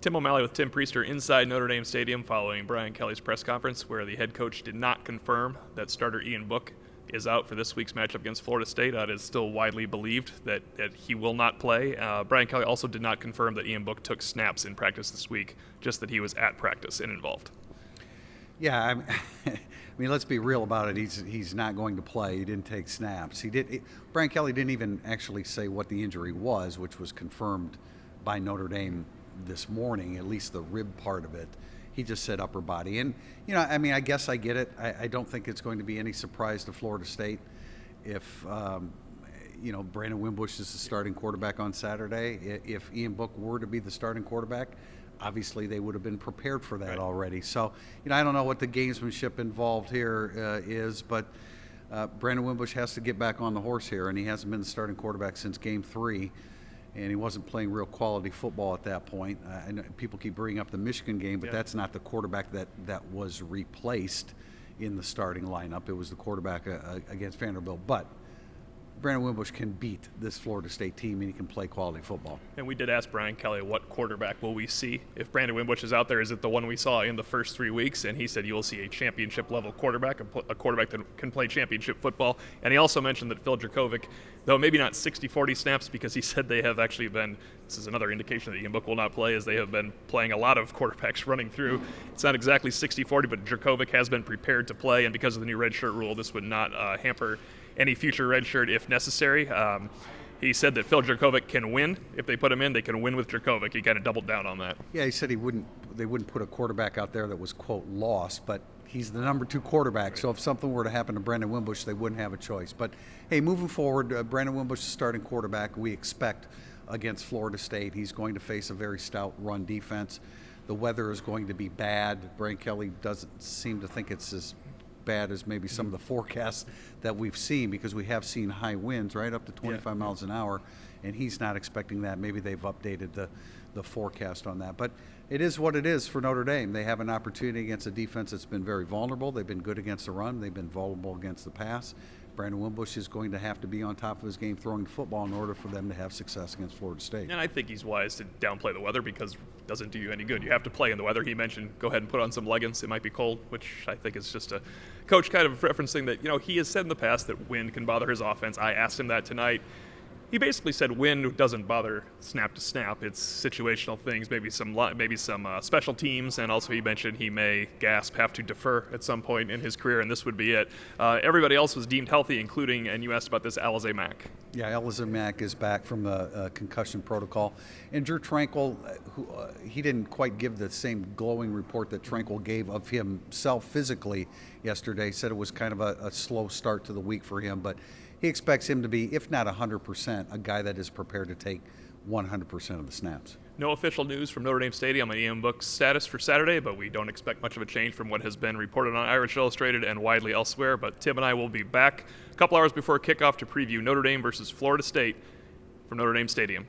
Tim O'Malley with Tim Priester inside Notre Dame Stadium following Brian Kelly's press conference, where the head coach did not confirm that starter Ian Book is out for this week's matchup against Florida State. It is still widely believed that he will not play. Brian Kelly also did not confirm that Ian Book took snaps in practice this week, just that he was at practice and involved. Yeah, I mean, let's be real about it. He's not going to play. He didn't take snaps. Brian Kelly didn't even actually say what the injury was, which was confirmed by Notre Dame this morning, at least the rib part of it. He just said upper body. And, I mean, I guess I get it. I don't think it's going to be any surprise to Florida State if, Brandon Wimbush is the starting quarterback on Saturday. If Ian Book were to be the starting quarterback, obviously they would have been prepared for that already. So, I don't know what the gamesmanship involved here is, but Brandon Wimbush has to get back on the horse here, and he hasn't been the starting quarterback since Game 3. And he wasn't playing real quality football at that point. I know people keep bringing up the Michigan game, but that's not the quarterback that was replaced in the starting lineup. It was the quarterback against Vanderbilt. But Brandon Wimbush can beat this Florida State team, and he can play quality football. And we did ask Brian Kelly, what quarterback will we see if Brandon Wimbush is out there? Is it the one we saw in the first 3 weeks? And he said you will see a championship-level quarterback, a quarterback that can play championship football. And he also mentioned that Phil Dracovic, though maybe not 60-40 snaps, because he said they have actually been, this is another indication that Ian Book will not play, as they have been playing a lot of quarterbacks running through. It's not exactly 60-40, but Dracovic has been prepared to play, and because of the new redshirt rule, this would not hamper any future redshirt if necessary. He said that Phil Dracovic can win. If they put him in, they can win with Dracovic. He kind of doubled down on that. Yeah, he said they wouldn't put a quarterback out there that was, quote, lost, but he's the number 2 quarterback. So if something were to happen to Brandon Wimbush, they wouldn't have a choice. But, hey, moving forward, Brandon Wimbush is starting quarterback. We expect against Florida State. He's going to face a very stout run defense. The weather is going to be bad. Brian Kelly doesn't seem to think it's as bad as maybe some of the forecasts that we've seen, because we have seen high winds right up to 25 miles an hour, and he's not expecting that. Maybe they've updated the forecast on that, but it is what it is for Notre Dame. They have an opportunity against a defense that's been very vulnerable. They've been good against the run. They've been vulnerable against the pass. Brandon Wimbush is going to have to be on top of his game throwing the football in order for them to have success against Florida State. And I think he's wise to downplay the weather, because it doesn't do you any good. You have to play in the weather. He mentioned go ahead and put on some leggings. It might be cold, which I think is just a coach kind of referencing that, he has said in the past that wind can bother his offense. I asked him that tonight. He basically said wind doesn't bother snap to snap. It's situational things, maybe some special teams, and also he mentioned he may have to defer at some point in his career, and this would be it. Everybody else was deemed healthy, including, and you asked about this, Alize Mack. Yeah, Alize Mack is back from the concussion protocol. And Drew Tranquill, he didn't quite give the same glowing report that Tranquill gave of himself physically yesterday. Said it was kind of a slow start to the week for him, but he expects him to be, if not 100%, a guy that is prepared to take 100% of the snaps. No official news from Notre Dame Stadium on Ian Book's status for Saturday, but we don't expect much of a change from what has been reported on Irish Illustrated and widely elsewhere. But Tim and I will be back a couple hours before kickoff to preview Notre Dame versus Florida State from Notre Dame Stadium.